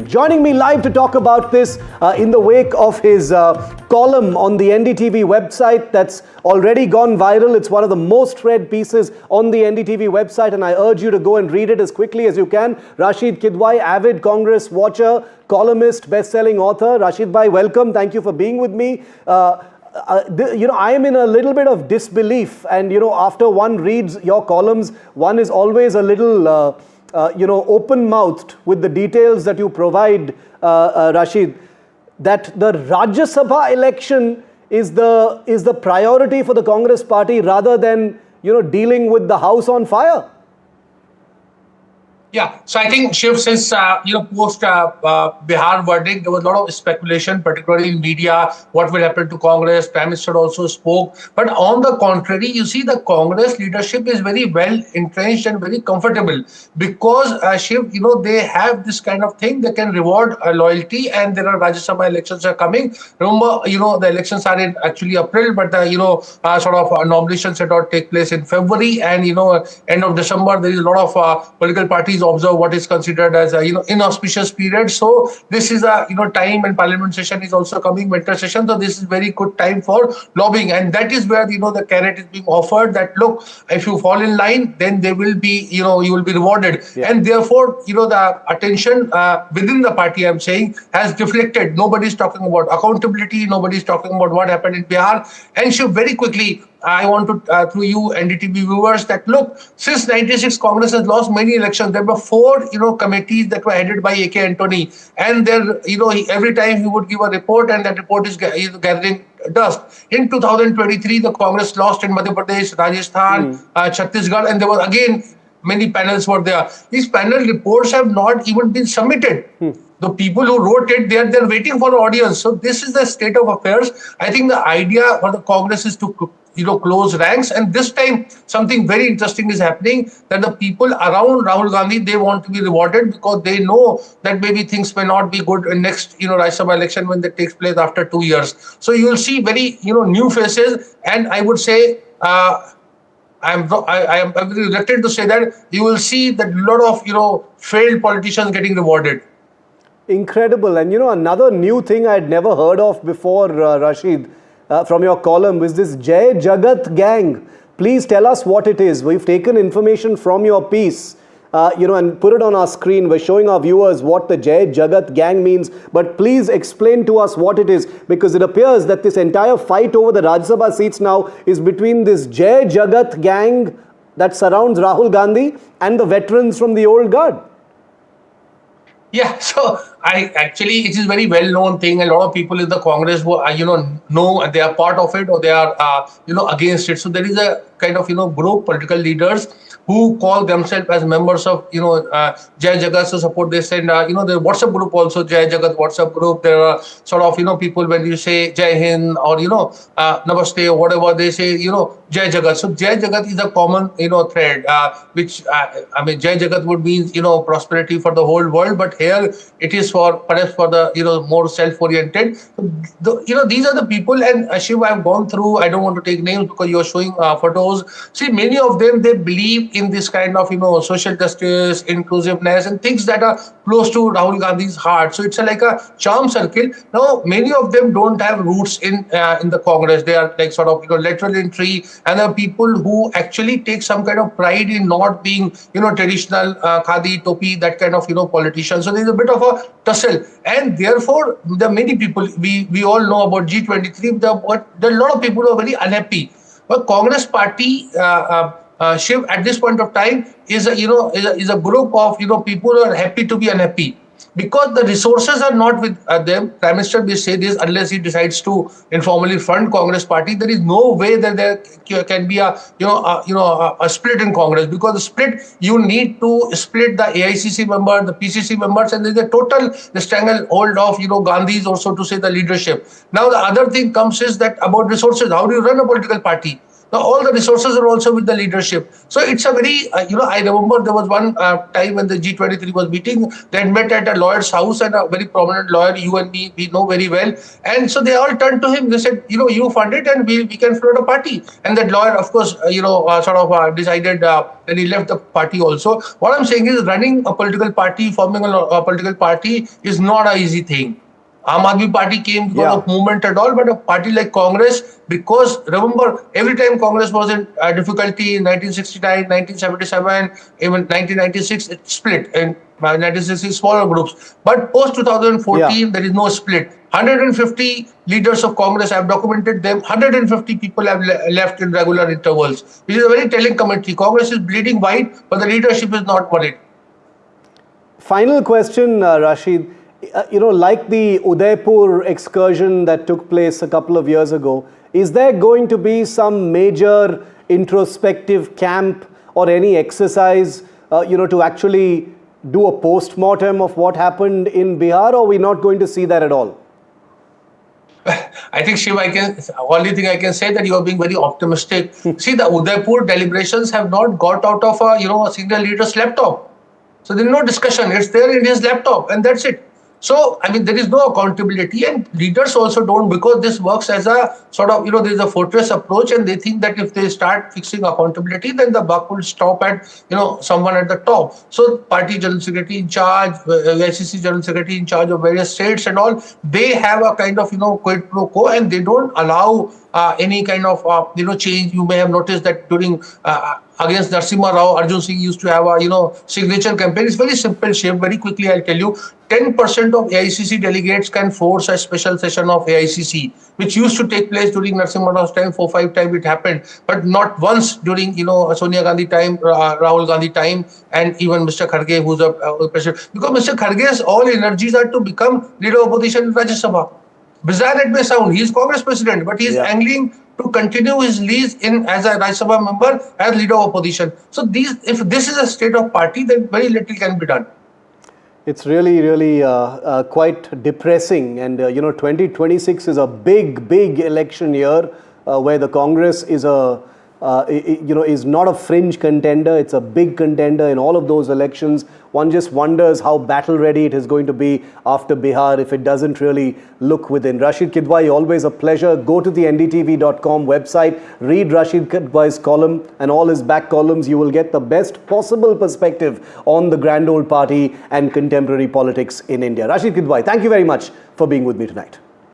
Joining me live to talk about this in the wake of his column on the NDTV website that's already gone viral. It's one of the most read pieces on the NDTV website, and I urge you to go and read it as quickly as you can. Rasheed Kidwai, avid Congress watcher, columnist, best-selling author. Rasheed bhai, welcome. Thank you for being with me. I am in a little bit of disbelief, and after one reads your columns, one is always a little open-mouthed with the details that you provide, Rasheed, that the Rajya Sabha election is the priority for the Congress party rather than, dealing with the house on fire. Yeah, so I think, Shiv, since, post Bihar verdict, there was a lot of speculation, particularly in media, what will happen to Congress. Prime Minister also spoke. But on the contrary, you see the Congress leadership is very well entrenched and very comfortable because, Shiv, they have this kind of thing. They can reward loyalty, and there are Rajya Sabha elections are coming. Remember, the elections are in actually April, but, sort of nominations had not take place in February. And, end of December, there is a lot of political parties observe what is considered as a inauspicious period. So this is a time, and parliament session is also coming, winter session. So this is very good time for lobbying, and that is where the carrot is being offered. That look, if you fall in line, then they will be you will be rewarded, and therefore the attention within the party, I'm saying, has deflected. Nobody's talking about accountability. Nobody's talking about what happened in Bihar. And so very quickly, I want to, through you, NDTV viewers, that look, since 96, Congress has lost many elections. There were 4, committees that were headed by A.K. Antony. And there, every time he would give a report, and that report is gathering dust. In 2023, the Congress lost in Madhya Pradesh, Rajasthan, Chhattisgarh, and there was again many panels were there. These panel reports have not even been submitted. The people who wrote it, they're waiting for the audience. So this is the state of affairs. I think the idea for the Congress is to close ranks, and this time something very interesting is happening, that the people around Rahul Gandhi, they want to be rewarded because they know that maybe things may not be good in next Rajya Sabha election when that takes place after 2 years. So you will see very new faces, and I would say I am very reluctant to say that you will see that a lot of failed politicians getting rewarded. Incredible. And another new thing I had never heard of before, Rasheed, from your column, is this Jai-Jagat gang. Please tell us what it is. We've taken information from your piece, and put it on our screen. We're showing our viewers what the Jai-Jagat gang means. But please explain to us what it is, because it appears that this entire fight over the Rajya Sabha seats now is between this Jai-Jagat gang that surrounds Rahul Gandhi and the veterans from the old guard. Yeah, so it is very well-known thing. A lot of people in the Congress who know they are part of it, or they are against it. So there is a kind of group, political leaders, who call themselves as members of Jai-Jagat. So support this, and the WhatsApp group also, Jai-Jagat WhatsApp group. There are sort of people, when you say Jai Hind or Namaste or whatever, they say Jai-Jagat. So Jai-Jagat is a common thread, which Jai-Jagat would mean prosperity for the whole world, but here it is perhaps for the more self-oriented. These are the people, and Shiv, I've gone through. I don't want to take names because you're showing photos. See, many of them, they believe in this kind of social justice, inclusiveness, and things that are close to Rahul Gandhi's heart. So it's like a charm circle. Now, many of them don't have roots in the Congress. They are like sort of lateral entry, and there are people who actually take some kind of pride in not being traditional khadi, topi, that kind of politician. So there's a bit of a tussle, and therefore there are many people. We all know about G23. There are a lot of people who are very unhappy. But Congress party, Shiv, at this point of time is a group of people who are happy to be unhappy, because the resources are not with them. Prime Minister will say this, unless he decides to informally fund Congress party, there is no way that there can be a split in Congress, because the split, you need to split the AICC member, the PCC members, and there's a total stranglehold of Gandhis, also to say the leadership. Now the other thing comes is that about resources. How do you run a political party? Now all the resources are also with the leadership. So it's a very, I remember there was one time when the G23 was meeting, they had met at a lawyer's house, and a very prominent lawyer, you and me, we know very well. And so they all turned to him. They said, you fund it and we can float a party. And that lawyer, of course, decided when he left the party also. What I'm saying is running a political party, forming a political party is not an easy thing. Aam Aadmi Party came because of movement and all, but a party like Congress, because remember, every time Congress was in difficulty in 1969, 1977, even 1996, it split in 1960 smaller groups. But post 2014, there is no split. 150 leaders of Congress have documented them. 150 people have left in regular intervals, which is a very telling commentary. Congress is bleeding white, but the leadership is not worried. Final question, Rashid. Like the Udaipur excursion that took place a couple of years ago, is there going to be some major introspective camp or any exercise, to actually do a post-mortem of what happened in Bihar, or are we not going to see that at all? I think, Shiv, only thing I can say that you are being very optimistic. See, the Udaipur deliberations have not got out of a senior leader's laptop. So there is no discussion. It's there in his laptop, and that's it. So, there is no accountability, and leaders also don't, because this works as a sort of, there is a fortress approach, and they think that if they start fixing accountability, then the buck will stop at, someone at the top. So, party general secretary in charge, ICC general secretary in charge of various states and all, they have a kind of, quid pro quo, and they don't allow any kind of, change. You may have noticed that during against Narasimha Rao, Arjun Singh used to have a, signature campaign. It's very simple, shape. Very quickly, I'll tell you. 10% of AICC delegates can force a special session of AICC, which used to take place during Narasimha Rao's time. 4-5 times it happened, but not once during, Sonia Gandhi time, Rahul Gandhi time, and even Mr. Kharge, who's a president. Because Mr. Kharge's all energies are to become leader of opposition in Rajya Sabha. Bizarre it may sound, he is Congress president, but he is angling to continue his lease in as a Rajya Sabha member as leader of opposition. So if this is a state of party, then very little can be done. It's really, really quite depressing. And 2026 is a big, big election year where the Congress is is not a fringe contender. It's a big contender in all of those elections. One just wonders how battle ready it is going to be after Bihar if it doesn't really look within. Rasheed Kidwai, always a pleasure. Go to the ndtv.com website, read Rasheed Kidwai's column and all his back columns. You will get the best possible perspective on the grand old party and contemporary politics in India. Rasheed Kidwai, thank you very much for being with me tonight.